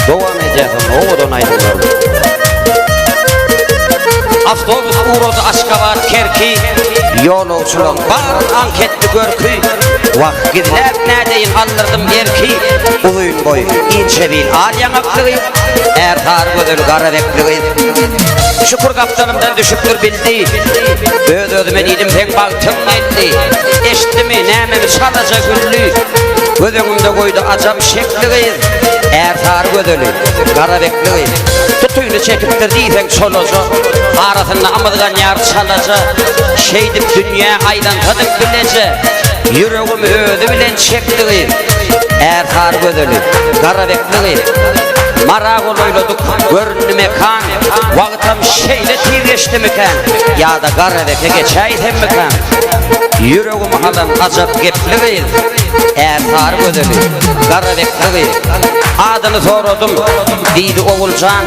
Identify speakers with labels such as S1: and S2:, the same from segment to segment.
S1: Devam edeceğim. Oğudun aydınlar. Avtobus uğradı Aşkabat Kerki. Yolcular var anketli görkü. Vakt gidilep nedeyin alırdım erki. Uluyun boyu ince bil al yanaklığı. Ertar gödül kara bekliği. Şükür kaptanımdan düşüktür bildi. Ödödüme dedim pek baltım geldi. Eşti mi nememi çalaca güllü. Gödümümde koydu acam şekliği. Ertar gödülü kara bekliği. Tutuyunu çekiptir deyfen çoloca. Aratında amıdgan yar çalaca. Şeydip dünya aydan tadık bilece. Yüreğim ödü bilen çekliği. Ertar gödülü kara bekliği. Marak oloyduk görünü mekan. Vaqtam şeyle tirleşti mekan. Ya da garabeke geçeydim mekan. Yüreğim alan acap gepliği. Ertar gödülü garabekliği. Adını sordum deydi oğulcan.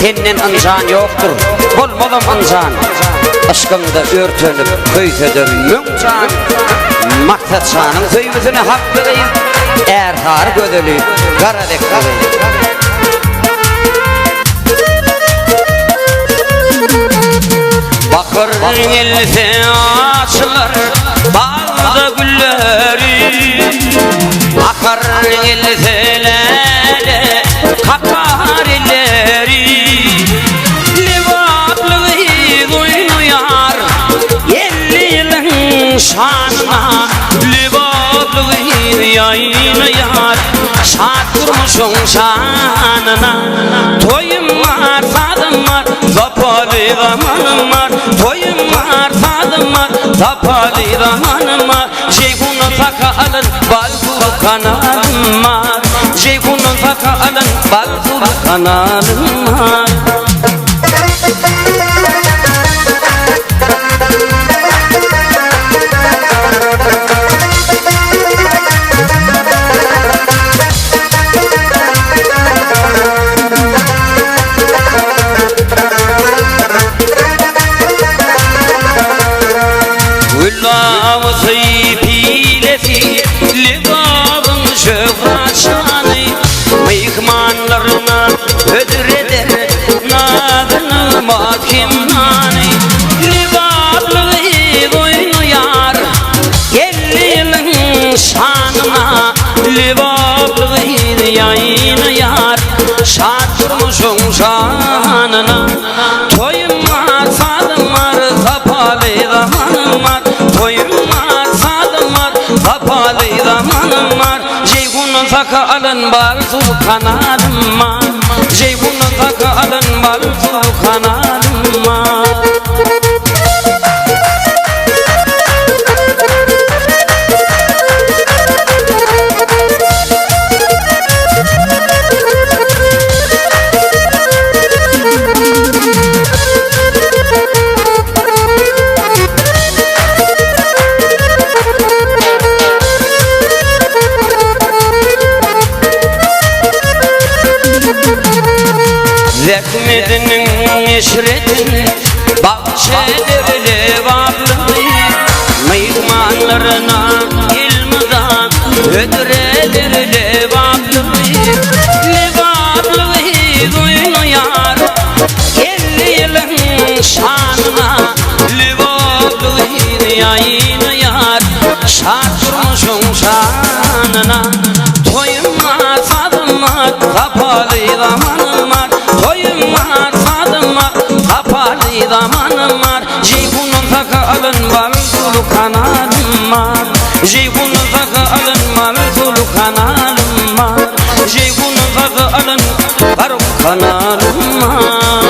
S1: Senin ancan yoktur olmadım ancan. Aşkımda örtünüp köytedir mümcan. Maksatçanın söybüsüne hakkıdır. Ertar gödülü garabekliği. Bakır else açılır bağda gülleri. Akar elselere kakar elleri. Livatlığı oynayar 50 yılın şanına. Livatlığı yayınlayar şad kurmuşun şanına. Toyum var sadım var zapalı zamanım var. Toyum var sadım var zapalı zamanım var. Ceyhun'un sakalın balkuru kanalım var. Ceyhun'un sakalın balkuru kanalım var. Mihmanlarına ödreder nadını mahkimani. Livatlığı oynayar 50 yılın şanına. Livatlığı yayınlayar şad kurmuşun şanına. Toyum var sadım var zapalı zamanım var. Toyum var sadım var zapalı zamanım var. Ceyhun'un sakalın balzul kanalım var. Ceyhun'un sakalın balzul kanalım var. Zekmedinin eşretini bahçelerle bağlı. Mihmanlarına ilmiden ödrelerle bağlı. Livatlığı oynayar 50 yılın şanına. Livatlığı yayınlayar şad kurmuşun şanına. Toyum var sadım var kapalı zamanım var. Toyum var sadım var kapalı zamanım var. Ceyhun'un sakalın balzulu kanalım var. Ceyhun'un sakalın balzulu kanalım var. Ceyhun'un sakalın balzulu kanalım var.